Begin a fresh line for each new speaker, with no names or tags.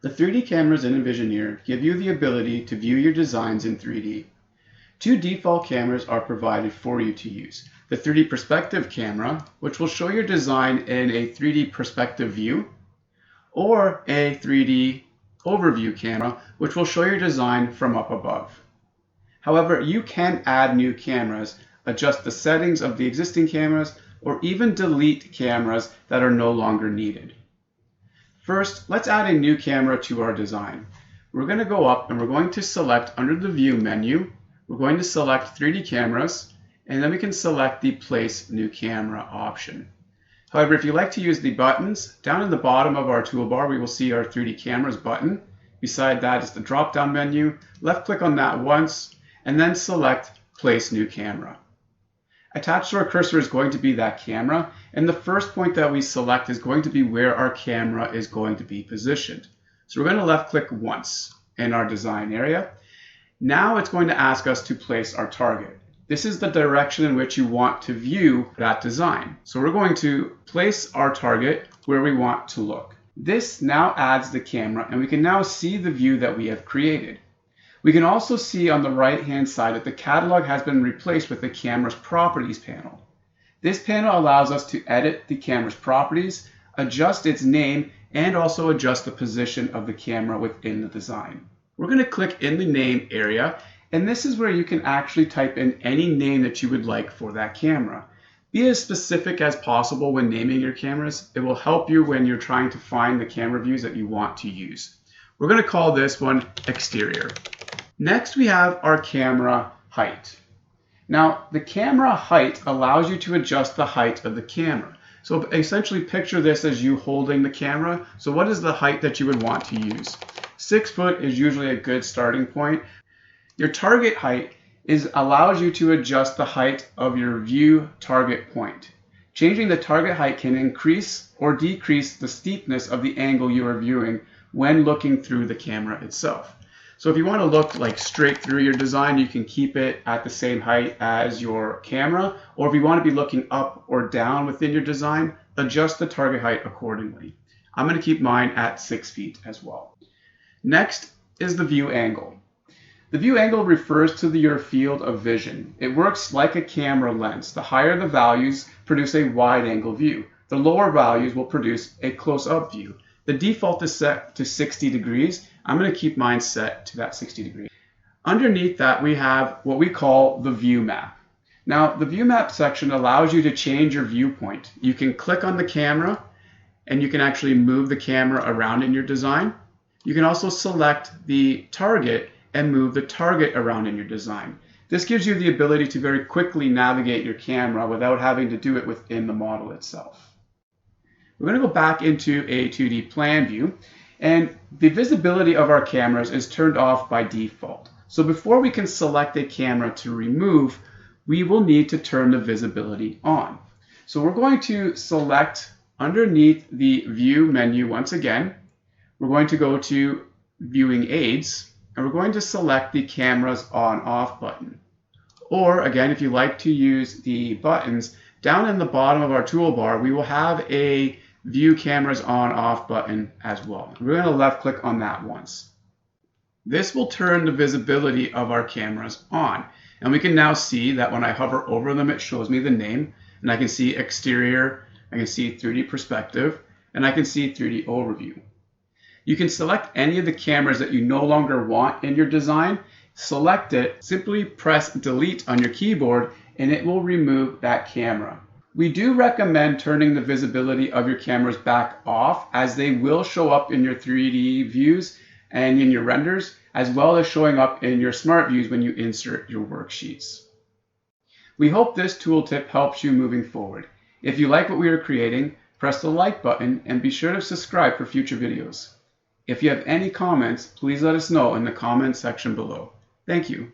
The 3D cameras in Envisioneer give you the ability to view your designs in 3D. Two default cameras are provided for you to use. The 3D perspective camera, which will show your design in a 3D perspective view, or a 3D overview camera, which will show your design from up above. However, you can add new cameras, adjust the settings of the existing cameras, or even delete cameras that are no longer needed. First, let's add a new camera to our design. We're going to go up and we're going to select under the View menu, we're going to select 3D cameras, and then we can select the Place New Camera option. However, if you like to use the buttons, down in the bottom of our toolbar we will see our 3D cameras button. Beside that is the drop-down menu. Left click on that once, and then select Place New Camera. Attached to our cursor is going to be that camera, and the first point that we select is going to be where our camera is going to be positioned. So we're going to left click once in our design area. Now it's going to ask us to place our target. This is the direction in which you want to view that design. So we're going to place our target where we want to look. This now adds the camera, and we can now see the view that we have created. We can also see on the right hand side that the catalog has been replaced with the camera's properties panel. This panel allows us to edit the camera's properties, adjust its name, and also adjust the position of the camera within the design. We're going to click in the name area, and this is where you can actually type in any name that you would like for that camera. Be as specific as possible when naming your cameras. It will help you when you're trying to find the camera views that you want to use. We're going to call this one Exterior. Next, we have our camera height. Now, the camera height allows you to adjust the height of the camera. So essentially picture this as you holding the camera. So what is the height that you would want to use? 6 foot is usually a good starting point. Your target height allows you to adjust the height of your view target point. Changing the target height can increase or decrease the steepness of the angle you are viewing when looking through the camera itself. So if you want to look like straight through your design, you can keep it at the same height as your camera. Or if you want to be looking up or down within your design, adjust the target height accordingly. I'm going to keep mine at 6 feet as well. Next is the view angle. The view angle refers to your field of vision. It works like a camera lens. The higher the values produce a wide angle view. The lower values will produce a close-up view. The default is set to 60 degrees. I'm going to keep mine set to that 60 degrees. Underneath that, we have what we call the view map. Now, the view map section allows you to change your viewpoint. You can click on the camera, and you can actually move the camera around in your design. You can also select the target and move the target around in your design. This gives you the ability to very quickly navigate your camera without having to do it within the model itself. We're going to go back into a 2D plan view, and the visibility of our cameras is turned off by default. So before we can select a camera to remove, we will need to turn the visibility on. So we're going to select underneath the View menu once again. We're going to go to Viewing Aids, and we're going to select the Cameras On/Off button. Or again, if you like to use the buttons, down in the bottom of our toolbar, we will have a View Cameras On/Off button as well. We're going to left click on that once. This will turn the visibility of our cameras on. And we can now see that when I hover over them, it shows me the name. And I can see Exterior, I can see 3D Perspective, and I can see 3D Overview. You can select any of the cameras that you no longer want in your design. Select it, simply press Delete on your keyboard, and it will remove that camera. We do recommend turning the visibility of your cameras back off, as they will show up in your 3D views and in your renders, as well as showing up in your smart views when you insert your worksheets. We hope this tooltip helps you moving forward. If you like what we are creating, press the like button and be sure to subscribe for future videos. If you have any comments, please let us know in the comment section below. Thank you.